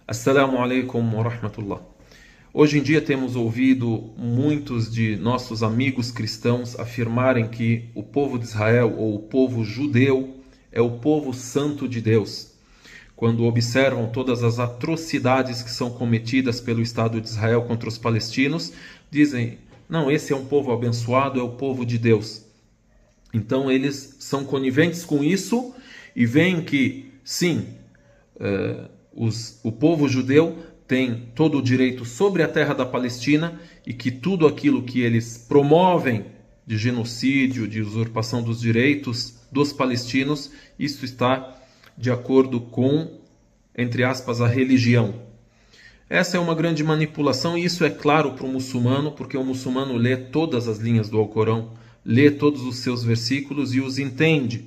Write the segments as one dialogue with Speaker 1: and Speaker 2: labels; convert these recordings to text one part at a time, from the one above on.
Speaker 1: Assalamu alaikum wa rahmatullah. Hoje em dia temos ouvido muitos de nossos amigos cristãos afirmarem que o povo de Israel ou o povo judeu é o povo santo de Deus. Quando observam todas as atrocidades que são cometidas pelo Estado de Israel contra os palestinos, dizem, não, esse é um povo abençoado, é o povo de Deus. Então eles são coniventes com isso e veem que, sim, o povo judeu tem todo o direito sobre a terra da Palestina e que tudo aquilo que eles promovem de genocídio, de usurpação dos direitos dos palestinos, isso está de acordo com, entre aspas, a religião. Essa é uma grande manipulação e isso é claro para o muçulmano, porque o muçulmano lê todas as linhas do Alcorão, lê todos os seus versículos e os entende.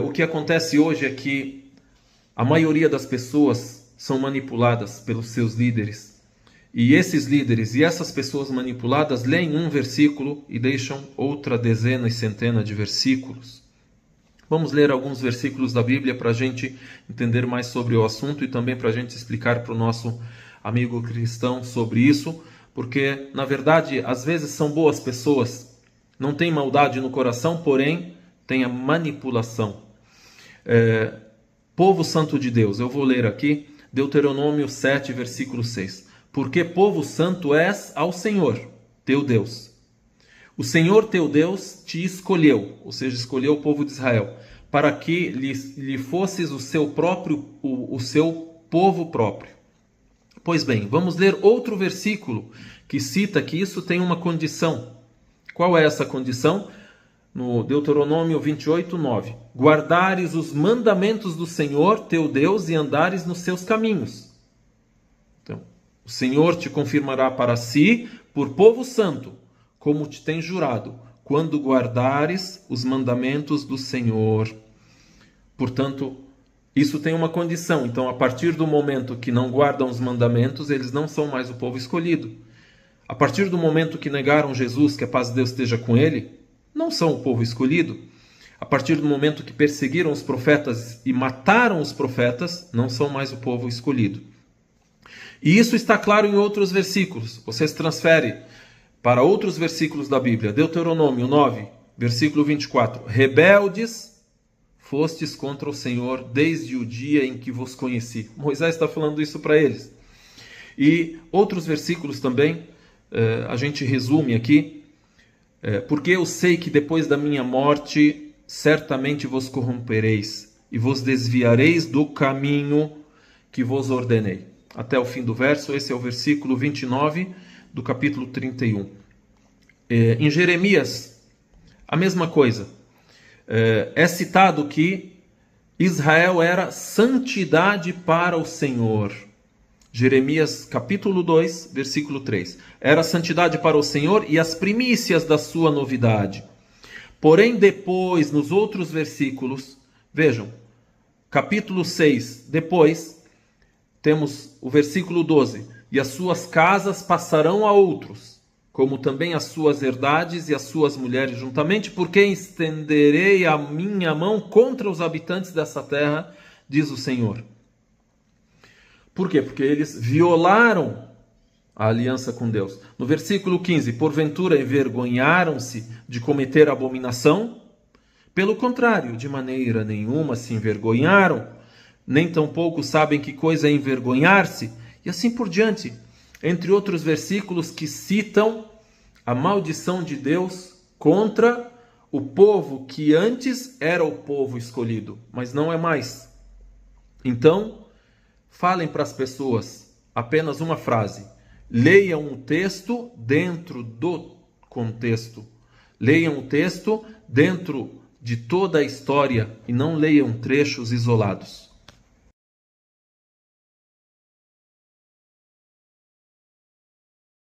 Speaker 1: O que acontece hoje é que a maioria das pessoas são manipuladas pelos seus líderes. E esses líderes e essas pessoas manipuladas leem um versículo e deixam outra dezena e centena de versículos. Vamos ler alguns versículos da Bíblia para a gente entender mais sobre o assunto e também para a gente explicar para o nosso amigo cristão sobre isso, porque, na verdade, às vezes são boas pessoas, não tem maldade no coração, porém tem a manipulação. Povo santo de Deus, eu vou ler aqui, Deuteronômio 7, versículo 6. Porque povo santo és ao Senhor, teu Deus. O Senhor teu Deus te escolheu, ou seja, escolheu o povo de Israel, para que lhe fosses o seu povo próprio. Pois bem, vamos ler outro versículo que cita que isso tem uma condição. Qual é essa condição? No Deuteronômio 28, 9. Guardares os mandamentos do Senhor teu Deus e andares nos seus caminhos. Então, o Senhor te confirmará para si por povo santo, como te tem jurado, quando guardares os mandamentos do Senhor. Portanto, isso tem uma condição. Então, a partir do momento que não guardam os mandamentos, eles não são mais o povo escolhido. A partir do momento que negaram Jesus, que a paz de Deus esteja com ele, não são o povo escolhido. A partir do momento que perseguiram os profetas e mataram os profetas, não são mais o povo escolhido. E isso está claro em outros versículos. Você se transfere para outros versículos da Bíblia. Deuteronômio 9, versículo 24. Rebeldes fostes contra o Senhor desde o dia em que vos conheci. Moisés está falando isso para eles. E outros versículos também, a gente resume aqui. Porque eu sei que depois da minha morte certamente vos corrompereis e vos desviareis do caminho que vos ordenei. Até o fim do verso, esse é o versículo 29 do capítulo 31. Em Jeremias, a mesma coisa. É citado que Israel era santidade para o Senhor. Jeremias capítulo 2, versículo 3. Era santidade para o Senhor e as primícias da sua novidade. Porém, depois, nos outros versículos, vejam, capítulo 6, depois, temos o versículo 12. E as suas casas passarão a outros, como também as suas herdades e as suas mulheres juntamente, porque estenderei a minha mão contra os habitantes dessa terra, diz o Senhor. Por quê? Porque eles violaram a aliança com Deus. No versículo 15, porventura envergonharam-se de cometer abominação? Pelo contrário, de maneira nenhuma se envergonharam, nem tampouco sabem que coisa é envergonhar-se, e assim por diante. Entre outros versículos que citam a maldição de Deus contra o povo que antes era o povo escolhido, mas não é mais. Então, falem para as pessoas apenas uma frase. Leiam o texto dentro do contexto. Leiam o texto dentro de toda a história e não leiam trechos isolados.